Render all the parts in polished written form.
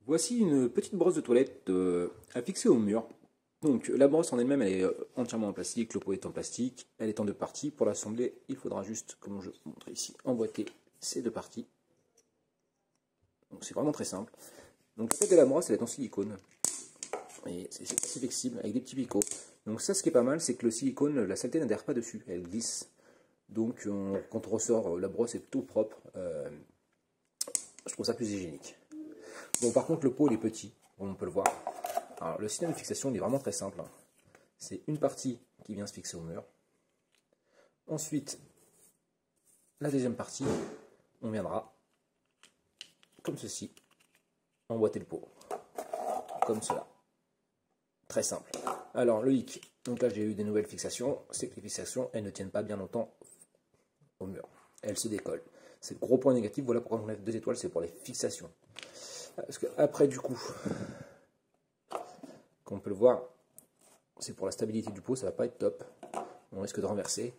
Voici une petite brosse de toilette à fixer au mur. Donc la brosse en elle-même, elle est entièrement en plastique, le pot est en plastique, elle est en deux parties. Pour l'assembler, il faudra juste, comme je vous montre ici, emboîter ces deux parties. Donc c'est vraiment très simple. Donc la tête de la brosse, elle est en silicone. Et c'est assez flexible, avec des petits picots. Donc ça, ce qui est pas mal, c'est que le silicone, la saleté n'adhère pas dessus, elle glisse. Donc quand on ressort, la brosse est plutôt propre. Je trouve ça plus hygiénique. Bon, par contre, le pot, il est petit, comme on peut le voir. Alors, le système de fixation, il est vraiment très simple. C'est une partie qui vient se fixer au mur. Ensuite, la deuxième partie, on viendra, comme ceci, emboîter le pot. Comme cela. Très simple. Alors, le hic. Donc là, j'ai eu des nouvelles fixations. C'est que les fixations, elles ne tiennent pas bien longtemps au mur. Elles se décollent. C'est le gros point négatif. Voilà pourquoi on lève 2 étoiles, c'est pour les fixations. Parce que après, du coup, comme on peut le voir, c'est pour la stabilité du pot, ça va pas être top. On risque de renverser.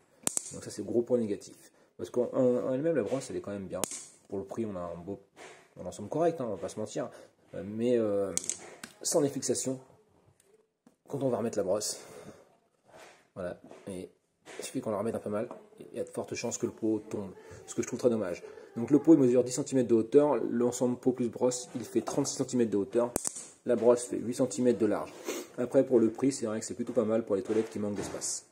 Donc ça, c'est le gros point négatif. Parce qu'en elle-même, la brosse, elle est quand même bien. Pour le prix, on a un ensemble correct, hein, on va pas se mentir. Mais sans les fixations, quand on va remettre la brosse, voilà, et il suffit qu'on la remette un peu mal, il y a de fortes chances que le pot tombe. Ce que je trouve très dommage. Donc le pot, il mesure 10 cm de hauteur. L'ensemble pot plus brosse, il fait 36 cm de hauteur. La brosse fait 8 cm de large. Après, pour le prix, c'est vrai que c'est plutôt pas mal pour les toilettes qui manquent d'espace.